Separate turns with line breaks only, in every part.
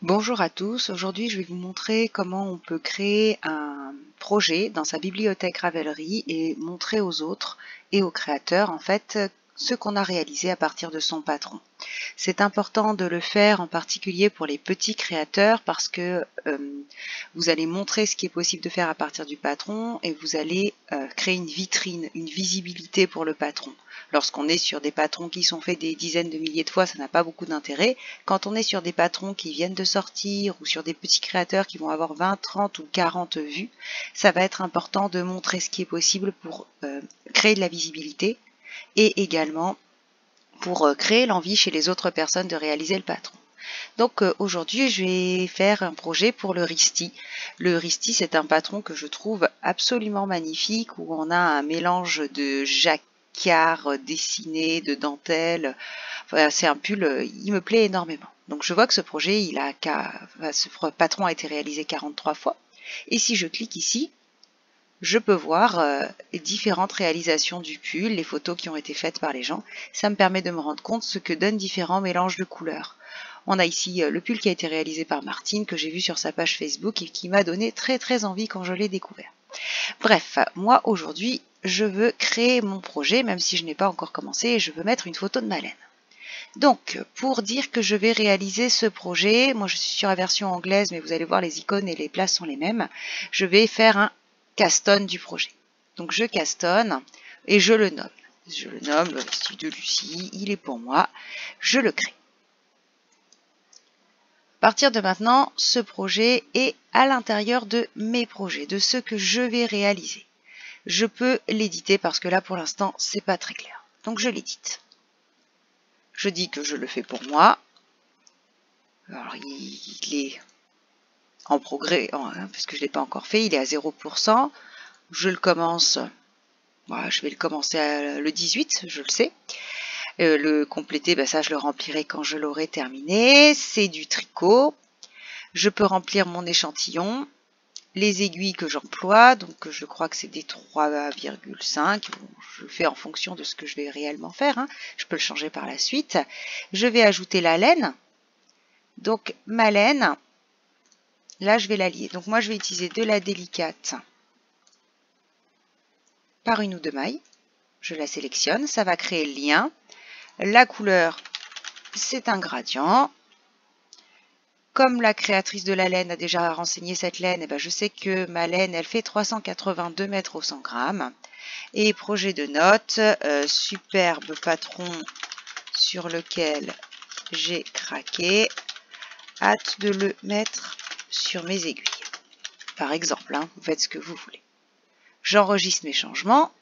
Bonjour à tous, aujourd'hui je vais vous montrer comment on peut créer un projet dans sa bibliothèque Ravelry et montrer aux autres et aux créateurs en fait ce qu'on a réalisé à partir de son patron. C'est important de le faire en particulier pour les petits créateurs parce que vous allez montrer ce qui est possible de faire à partir du patron et vous allez créer une vitrine, une visibilité pour le patron. Lorsqu'on est sur des patrons qui sont faits des dizaines de milliers de fois, ça n'a pas beaucoup d'intérêt. Quand on est sur des patrons qui viennent de sortir ou sur des petits créateurs qui vont avoir 20, 30 ou 40 vues, ça va être important de montrer ce qui est possible pour créer de la visibilité et également pour créer l'envie chez les autres personnes de réaliser le patron. Donc aujourd'hui, je vais faire un projet pour le Risti. Le Risti, c'est un patron que je trouve absolument magnifique où on a un mélange de jacquard dessiné, de dentelle. Voilà, c'est un pull, il me plaît énormément. Donc je vois que ce projet, ce patron a été réalisé 43 fois. Et si je clique ici, je peux voir les différentes réalisations du pull, les photos qui ont été faites par les gens. Ça me permet de me rendre compte ce que donnent différents mélanges de couleurs. On a ici le pull qui a été réalisé par Martine, que j'ai vu sur sa page Facebook et qui m'a donné très envie quand je l'ai découvert. Bref, moi aujourd'hui, je veux créer mon projet, même si je n'ai pas encore commencé, et je veux mettre une photo de Malène. Donc, pour dire que je vais réaliser ce projet, moi je suis sur la version anglaise, mais vous allez voir les icônes et les places sont les mêmes, je vais faire un caston du projet. Donc je castonne et je le nomme. Je le nomme le style de Lucie, il est pour moi, je le crée. À partir de maintenant, ce projet est à l'intérieur de mes projets, de ce que je vais réaliser. Je peux l'éditer parce que là pour l'instant c'est pas très clair. Donc je l'édite. Je dis que je le fais pour moi. Alors il est en progrès, puisque je ne l'ai pas encore fait, il est à 0%. Je le commence, voilà, je vais le commencer le 18, je le sais. Le compléter, ça je le remplirai quand je l'aurai terminé. C'est du tricot. Je peux remplir mon échantillon. Les aiguilles que j'emploie, donc je crois que c'est des 3,5. Bon, je le fais en fonction de ce que je vais réellement faire. Je peux le changer par la suite. Je vais ajouter la laine. Donc ma laine, là je vais la lier. Donc moi je vais utiliser de la délicate par une ou deux mailles. Je la sélectionne, ça va créer le lien. La couleur, c'est un gradient. Comme la créatrice de la laine a déjà renseigné cette laine, je sais que ma laine, elle fait 382 mètres au 100 grammes. Et projet de notes, superbe patron sur lequel j'ai craqué. Hâte de le mettre sur mes aiguilles. Par exemple, vous faites ce que vous voulez. J'enregistre mes changements.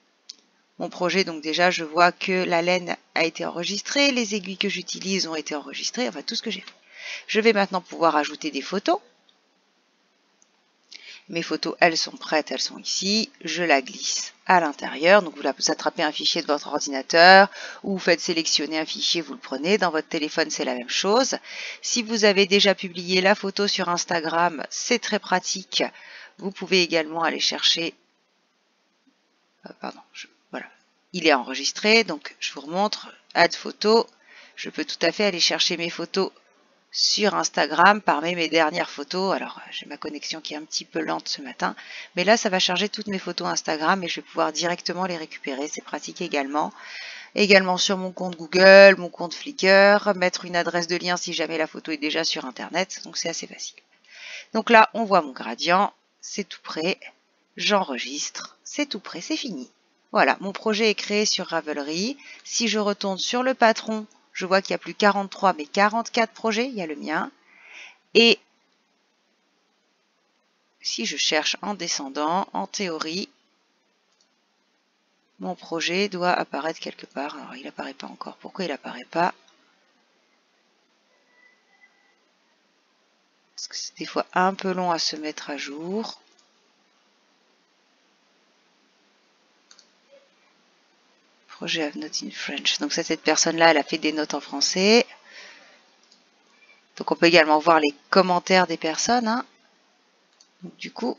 Mon projet, donc déjà, je vois que la laine a été enregistrée, les aiguilles que j'utilise ont été enregistrées, enfin tout ce que j'ai fait. Je vais maintenant pouvoir ajouter des photos. Mes photos, elles sont prêtes, elles sont ici. Je la glisse à l'intérieur. Donc vous attrapez un fichier de votre ordinateur ou vous faites sélectionner un fichier, vous le prenez. Dans votre téléphone, c'est la même chose. Si vous avez déjà publié la photo sur Instagram, c'est très pratique. Vous pouvez également aller chercher... voilà. Il est enregistré, donc je vous remontre. Add photo. Je peux tout à fait aller chercher mes photos sur Instagram parmi mes dernières photos. Alors j'ai ma connexion qui est un petit peu lente ce matin, mais là ça va charger toutes mes photos Instagram et je vais pouvoir directement les récupérer. C'est pratique également. Également sur mon compte Google, mon compte Flickr, mettre une adresse de lien si jamais la photo est déjà sur Internet, donc c'est assez facile. Donc là on voit mon gradient, c'est tout prêt, j'enregistre, c'est tout prêt, c'est fini. Voilà, mon projet est créé sur Ravelry. Si je retourne sur le patron, je vois qu'il n'y a plus 43 mais 44 projets, il y a le mien. Et si je cherche en descendant, en théorie, mon projet doit apparaître quelque part. Alors il n'apparaît pas encore. Pourquoi il n'apparaît pas? Parce que c'est des fois un peu long à se mettre à jour. Projet have not in French. Donc cette personne-là, elle a fait des notes en français. Donc on peut également voir les commentaires des personnes. Donc du coup,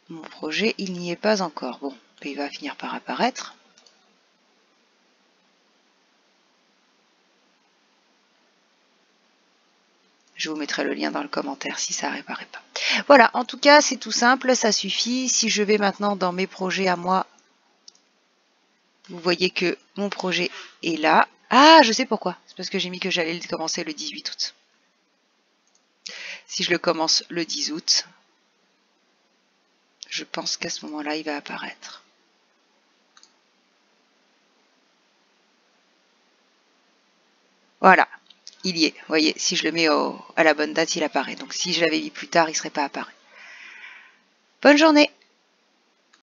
mon projet, il n'y est pas encore. Bon, il va finir par apparaître. Je vous mettrai le lien dans le commentaire si ça n'apparaît pas. Voilà, en tout cas, c'est tout simple, ça suffit. Si je vais maintenant dans mes projets à moi, vous voyez que mon projet est là. Ah, je sais pourquoi. C'est parce que j'ai mis que j'allais le commencer le 18 août. Si je le commence le 10 août, je pense qu'à ce moment-là, il va apparaître. Voilà, il y est. Vous voyez, si je le mets à la bonne date, il apparaît. Donc si je l'avais mis plus tard, il ne serait pas apparu. Bonne journée!